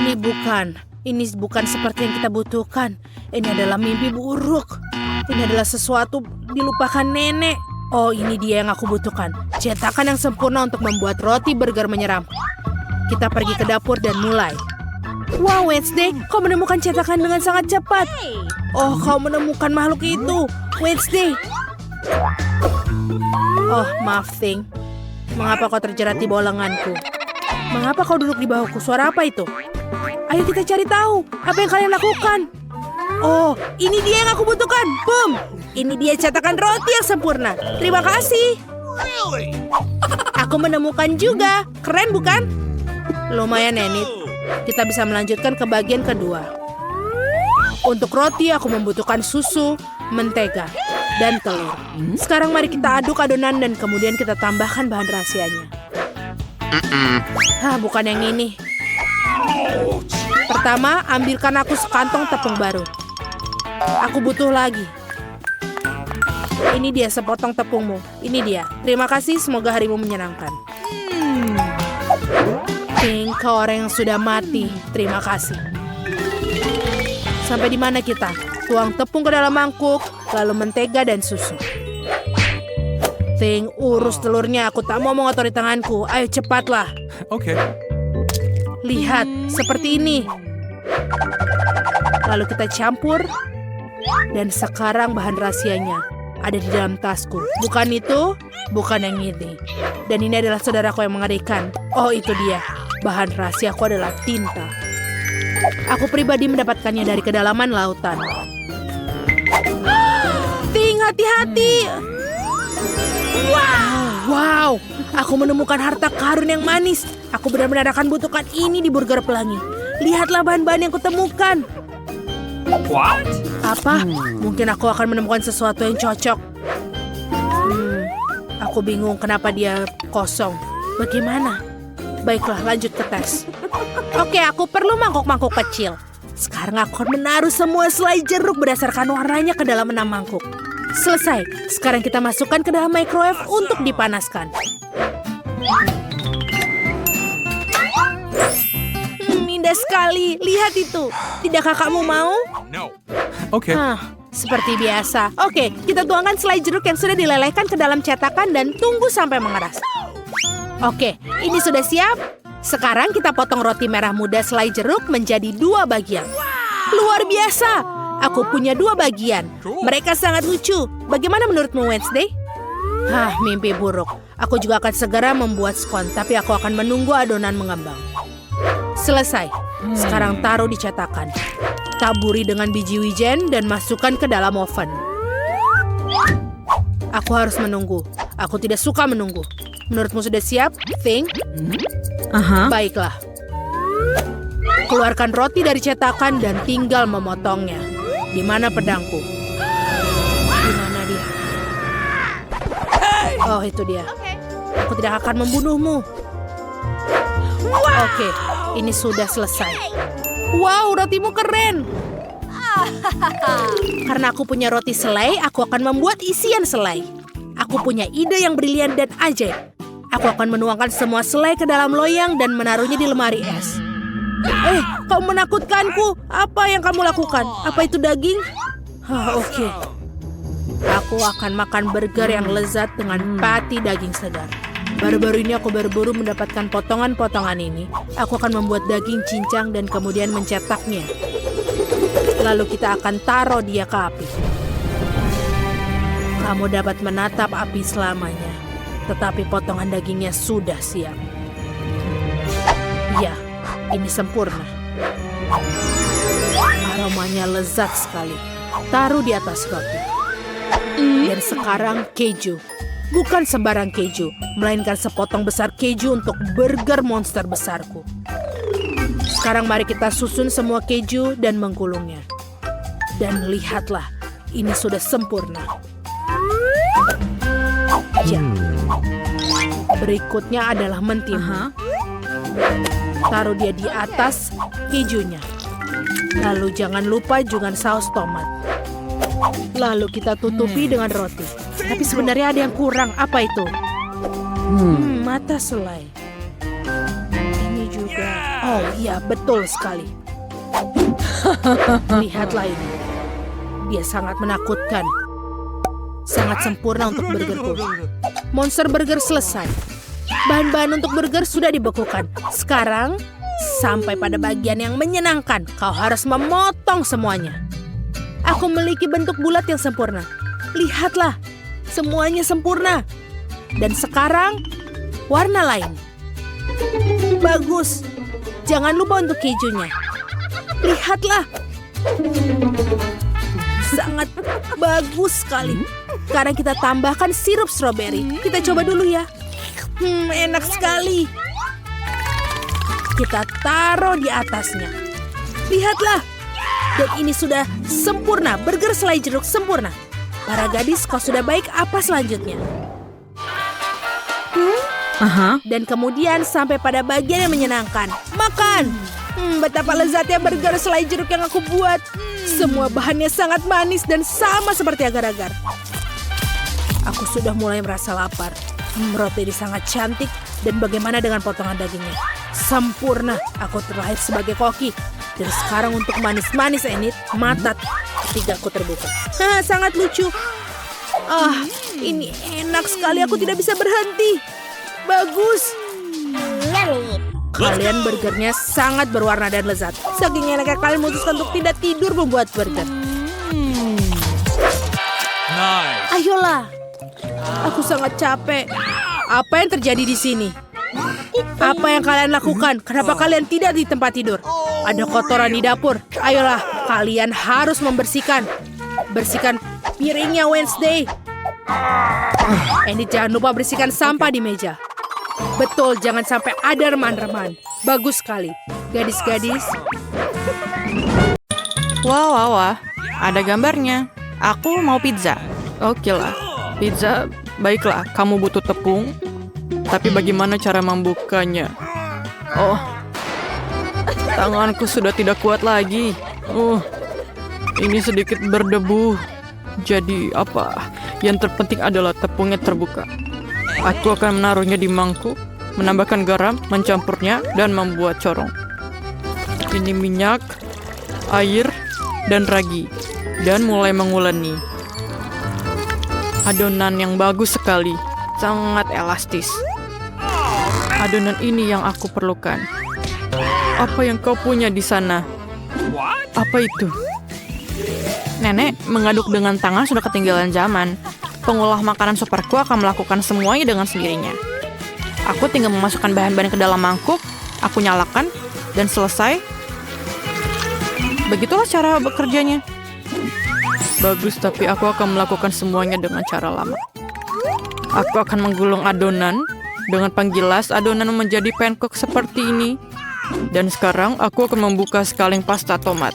Ini bukan seperti yang kita butuhkan. Ini adalah mimpi buruk. Ini adalah sesuatu dilupakan nenek. Oh, ini dia yang aku butuhkan. Cetakan yang sempurna untuk membuat roti burger menyeram. Kita pergi ke dapur dan mulai. Wow, Wednesday, kau menemukan cetakan dengan sangat cepat. Oh, kau menemukan makhluk itu, Wednesday. Oh, maaf, Thing. Mengapa kau terjerat di bawah lenganku? Mengapa kau duduk di bahuku? Suara apa itu? Ayo kita cari tahu. Apa yang kalian lakukan? Oh, ini dia yang aku butuhkan. Boom! Ini dia cetakan roti yang sempurna. Terima kasih. Aku menemukan juga. Keren bukan? Lumayan, Enid. Kita bisa melanjutkan ke bagian kedua. Untuk roti, aku membutuhkan susu, mentega, dan telur. Sekarang mari kita aduk adonan dan kemudian kita tambahkan bahan rahasianya. Bukan yang ini. Pertama, ambilkan aku sekantong tepung baru. Aku butuh lagi. Ini dia sepotong tepungmu. Ini dia. Terima kasih, semoga harimu menyenangkan. Think, kau orang yang sudah mati. Terima kasih. Sampai di mana kita? Tuang tepung ke dalam mangkuk, lalu mentega dan susu. Think, urus telurnya. Aku tak mau mengotori tanganku. Ayo cepatlah. Oke. Lihat, seperti ini. Lalu kita campur. Dan sekarang bahan rahasianya ada di dalam tasku. Bukan itu, bukan yang ini. Dan ini adalah saudaraku yang mengerikan. Oh, itu dia. Bahan rahasiaku adalah tinta. Aku pribadi mendapatkannya dari kedalaman lautan. Ting, hati-hati. Wow. Aku menemukan harta karun yang manis. Aku benar-benar akan butuhkan ini di burger pelangi. Lihatlah bahan-bahan yang kutemukan. What? Apa? Mungkin aku akan menemukan sesuatu yang cocok. Aku bingung kenapa dia kosong. Bagaimana? Baiklah, lanjut ke tes. Oke, aku perlu mangkuk-mangkuk kecil. Sekarang aku akan menaruh semua selai jeruk berdasarkan warnanya ke dalam 6 mangkuk. Selesai. Sekarang kita masukkan ke dalam microwave untuk dipanaskan. Indah sekali. Lihat itu. Tidakkah kamu mau? No. Oke. Seperti biasa. Oke, kita tuangkan selai jeruk yang sudah dilelehkan ke dalam cetakan dan tunggu sampai mengeras. Oke, ini sudah siap. Sekarang kita potong roti merah muda selai jeruk menjadi 2 bagian. Luar biasa. Aku punya 2 bagian. Mereka sangat lucu. Bagaimana menurutmu, Wednesday? Mimpi buruk. Aku juga akan segera membuat skon, tapi aku akan menunggu adonan mengembang. Selesai. Sekarang taruh di cetakan. Taburi dengan biji wijen dan masukkan ke dalam oven. Aku harus menunggu. Aku tidak suka menunggu. Menurutmu sudah siap, Think? Baiklah. Keluarkan roti dari cetakan dan tinggal memotongnya. Di mana pedangku? Di mana dia? Oh, itu dia. Aku tidak akan membunuhmu. Oke, ini sudah selesai. Wow, rotimu keren. Karena aku punya roti selai, aku akan membuat isian selai. Aku punya ide yang brilian dan ajaib. Aku akan menuangkan semua selai ke dalam loyang dan menaruhnya di lemari es. Kau menakutkanku. Apa yang kamu lakukan? Apa itu daging? Oke. Aku akan makan burger yang lezat dengan patty daging segar. Baru-baru ini aku berburu mendapatkan potongan-potongan ini. Aku akan membuat daging cincang dan kemudian mencetaknya. Lalu kita akan taruh dia ke api. Kamu dapat menatap api selamanya. Tetapi potongan dagingnya sudah siap. Ya, ini sempurna. Aromanya lezat sekali. Taruh di atas roti. Dan sekarang keju. Bukan sembarang keju, melainkan sepotong besar keju untuk burger monster besarku. Sekarang mari kita susun semua keju dan menggulungnya. Dan lihatlah, ini sudah sempurna. Ya. Berikutnya adalah mentimun. Taruh dia di atas kejunya. Lalu jangan lupa juga saus tomat. Lalu kita tutupi dengan roti. Tapi sebenarnya ada yang kurang. Apa itu? Mata selai. Ini juga. Oh iya, betul sekali. Lihatlah ini. Dia sangat menakutkan. Sangat sempurna untuk burgerku. Monster burger selesai. Bahan-bahan untuk burger sudah dibekukan. Sekarang, sampai pada bagian yang menyenangkan. Kau harus memotong semuanya. Aku memiliki bentuk bulat yang sempurna. Lihatlah, semuanya sempurna. Dan sekarang, warna lain. Bagus. Jangan lupa untuk kejunya. Lihatlah. Sangat bagus sekali. Sekarang kita tambahkan sirup stroberi. Kita coba dulu ya. Enak sekali. Kita taruh di atasnya. Lihatlah. Dan ini sudah sempurna. Burger selai jeruk sempurna. Para gadis, kau sudah baik. Apa selanjutnya? Dan kemudian sampai pada bagian yang menyenangkan. Makan. Betapa lezatnya burger selai jeruk yang aku buat. Semua bahannya sangat manis dan sama seperti agar-agar. Aku sudah mulai merasa lapar. Roti ini sangat cantik. Dan bagaimana dengan potongan dagingnya? Sempurna. Aku terlahir sebagai koki. Dan sekarang untuk manis-manis Enid, mata ketigaku terbuka. Sangat lucu. Ini enak sekali. Aku tidak bisa berhenti. Bagus. Kalian burgernya sangat berwarna dan lezat. Saking enaknya kalian memutuskan untuk tidak tidur membuat burger. Nice. Ayolah. Aku sangat capek. Apa yang terjadi di sini? Apa yang kalian lakukan? Kenapa kalian tidak di tempat tidur? Ada kotoran di dapur. Ayolah, kalian harus membersihkan. Bersihkan piringnya Wednesday. Andy, jangan lupa bersihkan sampah di meja. Betul, jangan sampai ada reman-reman. Bagus sekali. Gadis-gadis. Wah. Ada gambarnya. Aku mau pizza. Oke lah. Pizza, baiklah. Kamu butuh tepung. Tapi bagaimana cara membukanya? Oh. Tanganku sudah tidak kuat lagi. Ini sedikit berdebu. Jadi apa? Yang terpenting adalah tepungnya terbuka. Aku akan menaruhnya di mangkuk, menambahkan garam, mencampurnya, dan membuat corong. Ini minyak, air, dan ragi. Dan mulai menguleni. Adonan yang bagus sekali, sangat elastis. Adonan ini yang aku perlukan. Apa yang kau punya di sana? Apa itu? Nenek mengaduk dengan tangan sudah ketinggalan zaman. Pengolah makanan superku akan melakukan semuanya dengan sendirinya. Aku tinggal memasukkan bahan-bahan ke dalam mangkuk, aku nyalakan, dan selesai. Begitulah cara bekerjanya. Bagus, tapi aku akan melakukan semuanya dengan cara lama. Aku akan menggulung adonan dengan penggilas adonan menjadi pancake seperti ini. Dan sekarang aku akan membuka sekaling pasta tomat.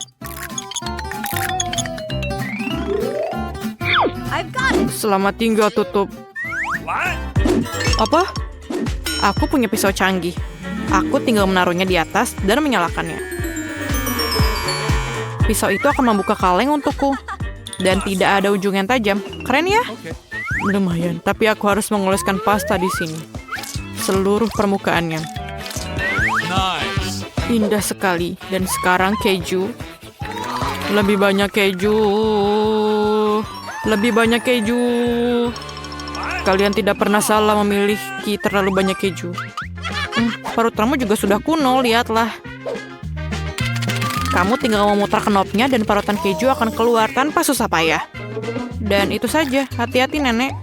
Selamat tinggal, tutup. Apa? Aku punya pisau canggih. Aku tinggal menaruhnya di atas dan menyalakannya. Pisau itu akan membuka kaleng untukku. Dan tidak ada ujung yang tajam. Keren ya? Lumayan, tapi aku harus mengoleskan pasta di sini. Seluruh permukaannya. Nice. Indah sekali. Dan sekarang keju. Lebih banyak keju. Lebih banyak keju. Kalian tidak pernah salah memiliki terlalu banyak keju. Parut kamu juga sudah kuno, lihatlah. Kamu tinggal memutar knopnya dan parutan keju akan keluar tanpa susah payah. Dan itu saja, hati-hati nenek.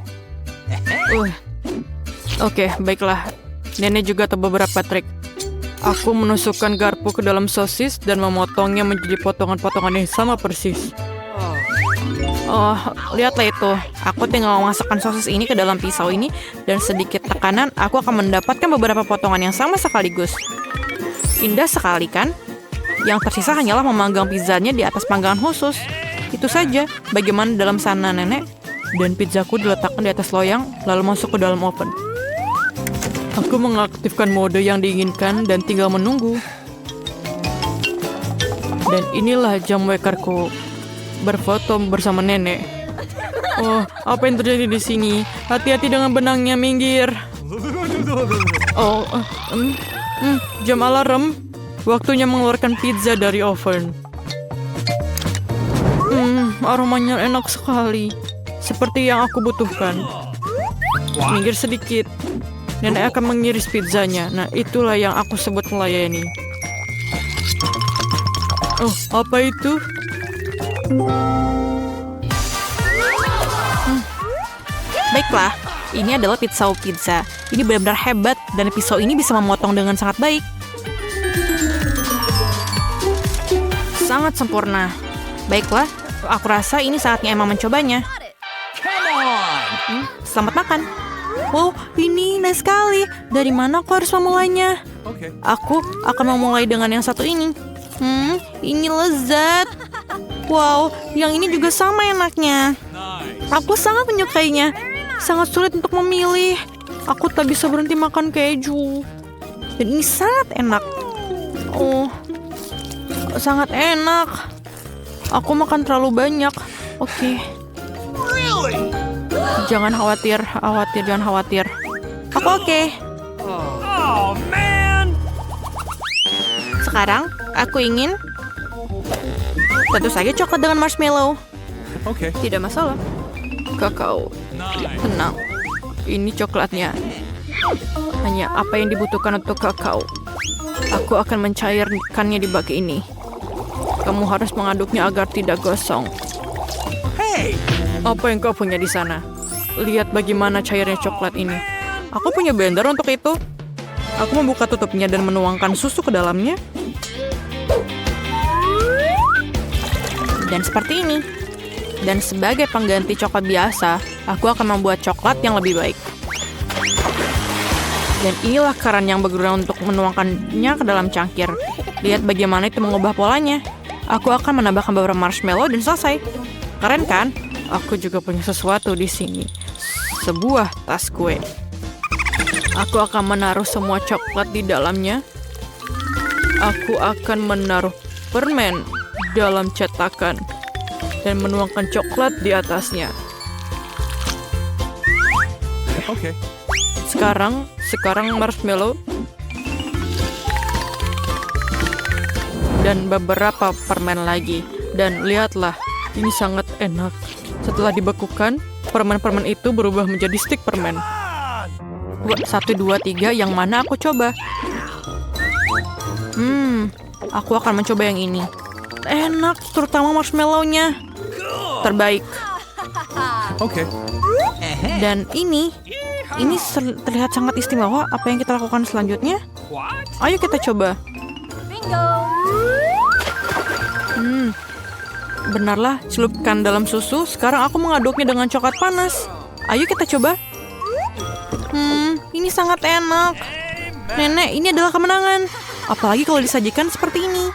Oke, baiklah. Nenek juga tahu beberapa trik. Aku menusukkan garpu ke dalam sosis dan memotongnya menjadi potongan-potongan yang sama persis. Oh, lihatlah itu. Aku tinggal memasukkan sosis ini ke dalam pisau ini dan sedikit tekanan aku akan mendapatkan beberapa potongan yang sama sekaligus. Indah sekali kan? Yang tersisa hanyalah memanggang pizzanya di atas panggangan khusus. Itu saja. Bagaimana dalam sana, nenek? Dan pizzaku diletakkan di atas loyang lalu masuk ke dalam oven. Aku mengaktifkan mode yang diinginkan dan tinggal menunggu. Dan inilah jam wakerku. Berfoto bersama nenek. Oh, apa yang terjadi di sini? Hati-hati dengan benangnya, minggir. Oh, jam alarm. Waktunya mengeluarkan pizza dari oven. Aromanya enak sekali. Seperti yang aku butuhkan. Minggir sedikit. Nenek akan mengiris pizzanya. Nah, itulah yang aku sebut melayani. Oh, apa itu? Baiklah, ini adalah pisau pizza. Ini benar-benar hebat dan pisau ini bisa memotong dengan sangat baik. Sangat sempurna. Baiklah, aku rasa ini saatnya emang mencobanya. Selamat makan. Wow, ini nice sekali. Dari mana aku harus memulainya? Okay. Aku akan memulai dengan yang satu ini. Ini lezat. Wow, yang ini juga sama enaknya. Aku sangat menyukainya. Sangat sulit untuk memilih. Aku tak bisa berhenti makan keju. Dan ini sangat enak. Oh, sangat enak. Aku makan terlalu banyak. Oke. Jangan khawatir, jangan khawatir. Aku oke. Oh, man! Sekarang, aku ingin tentu saja coklat dengan marshmallow. Okay. Tidak masalah. Kakao. Tenang. Ini coklatnya. Hanya apa yang dibutuhkan untuk kakao. Aku akan mencairkannya di bak ini. Kamu harus mengaduknya agar tidak gosong. Hey! Apa yang kau punya di sana? Lihat bagaimana cairnya coklat ini. Aku punya blender untuk itu. Aku membuka tutupnya dan menuangkan susu ke dalamnya. Dan seperti ini. Dan sebagai pengganti coklat biasa, aku akan membuat coklat yang lebih baik. Dan inilah keran yang berguna untuk menuangkannya ke dalam cangkir. Lihat bagaimana itu mengubah polanya. Aku akan menambahkan beberapa marshmallow dan selesai. Keren kan? Aku juga punya sesuatu di sini. Sebuah tas kue. Aku akan menaruh semua coklat di dalamnya. Aku akan menaruh permen dalam cetakan dan menuangkan coklat di atasnya. Okay. Sekarang marshmallow dan beberapa permen lagi. Dan lihatlah, ini sangat enak. Setelah dibekukan, permen-permen itu berubah menjadi stik permen. 1, 2, 3, yang mana aku coba? Aku akan mencoba yang ini. Enak, terutama marshmallow-nya. Terbaik. Okay. Dan ini terlihat sangat istimewa. Apa yang kita lakukan selanjutnya? What? Ayo kita coba. Benarlah, celupkan dalam susu. Sekarang aku mengaduknya dengan coklat panas. Ayo kita coba. Ini sangat enak. Nenek, ini adalah kemenangan. Apalagi kalau disajikan seperti ini.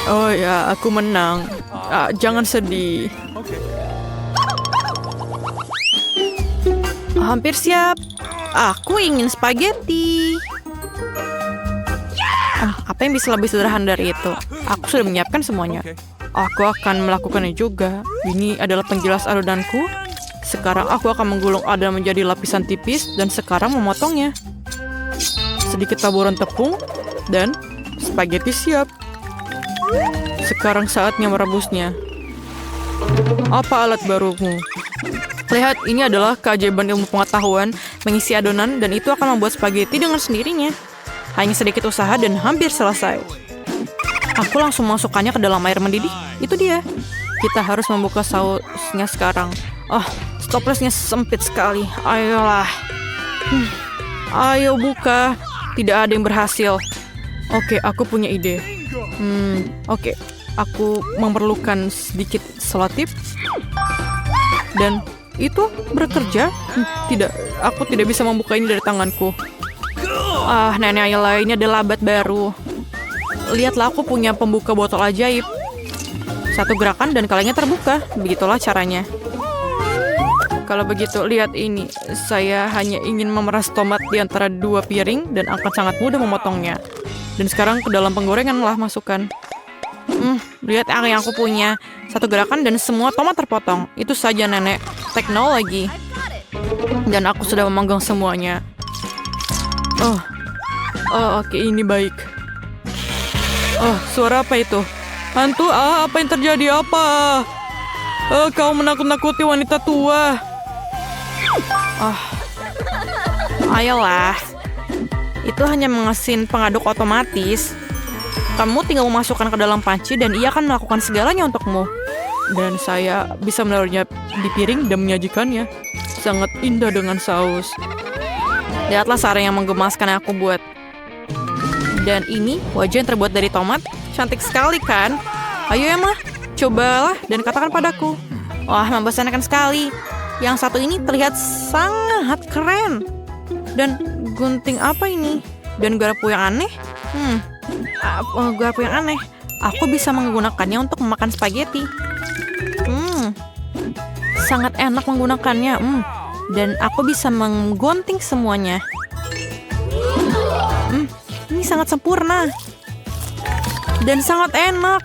Oh ya, aku menang. Jangan sedih. Okay. Hampir siap. Aku ingin spaghetti. Apa yang bisa lebih sederhana dari itu? Aku sudah menyiapkan semuanya. Okay. Aku akan melakukannya juga. Ini adalah penggilas adonanku. Sekarang aku akan menggulung adonan menjadi lapisan tipis dan sekarang memotongnya. Sedikit taburan tepung dan spaghetti siap. Sekarang saatnya merebusnya. Apa alat barumu? Lihat, ini adalah keajaiban ilmu pengetahuan mengisi adonan dan itu akan membuat spaghetti dengan sendirinya. Hanya sedikit usaha dan hampir selesai. Aku langsung masukkannya ke dalam air mendidih. Itu dia. Kita harus membuka sausnya sekarang. Stoplessnya sempit sekali. Ayolah. Ayo buka. Tidak ada yang berhasil. Oke, aku punya ide. Oke. Aku memerlukan sedikit selotip. Dan itu bekerja. Tidak, aku tidak bisa membuka ini dari tanganku. Nenek, ayolah, ini adalah labat baru. Lihatlah, aku punya pembuka botol ajaib. Satu gerakan dan kalengnya terbuka. Begitulah caranya. Kalau begitu, lihat ini. Saya hanya ingin memeras tomat di antara 2 piring dan akan sangat mudah memotongnya. Dan sekarang ke dalam penggorengan lah masukkan. Lihat yang aku punya. Satu gerakan dan semua tomat terpotong. Itu saja, nenek. Teknologi. Dan aku sudah memanggang semuanya. Oke, ini baik. Oh, suara apa itu? Hantu, apa yang terjadi? Apa? Kau menakut-nakuti wanita tua. Ayolah. Itu hanya mesin pengaduk otomatis. Kamu tinggal memasukkan ke dalam panci dan ia akan melakukan segalanya untukmu. Dan saya bisa menaruhnya di piring dan menyajikannya. Sangat indah dengan saus. Lihatlah sarang yang menggemaskan yang aku buat. Dan ini wajah yang terbuat dari tomat. Cantik sekali kan? Ayo Emma, cobalah dan katakan padaku. Wah, membosankan sekali. Yang satu ini terlihat sangat keren. Dan gunting apa ini? Dan garpu yang aneh? Garpu yang aneh. Aku bisa menggunakannya untuk memakan spaghetti. Sangat enak menggunakannya. Dan aku bisa menggunting semuanya. Ini sangat sempurna. Dan sangat enak.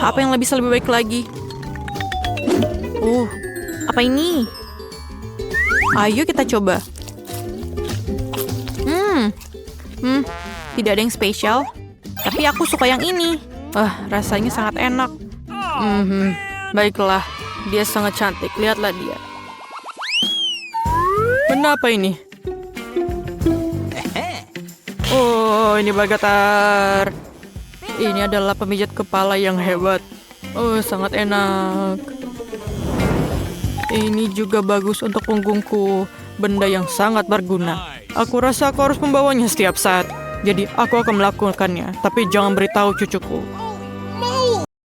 Apa yang bisa lebih baik lagi? Apa ini? Ayo kita coba. Tidak ada yang spesial. Tapi aku suka yang ini. Rasanya sangat enak. Baiklah, dia sangat cantik. Lihatlah dia. Kenapa ini? Oh, ini Bagatar. Ini adalah pemijat kepala yang hebat. Sangat enak. Ini juga bagus untuk punggungku. Benda yang sangat berguna. Aku rasa aku harus membawanya setiap saat. Jadi aku akan melakukannya. Tapi jangan beritahu cucuku.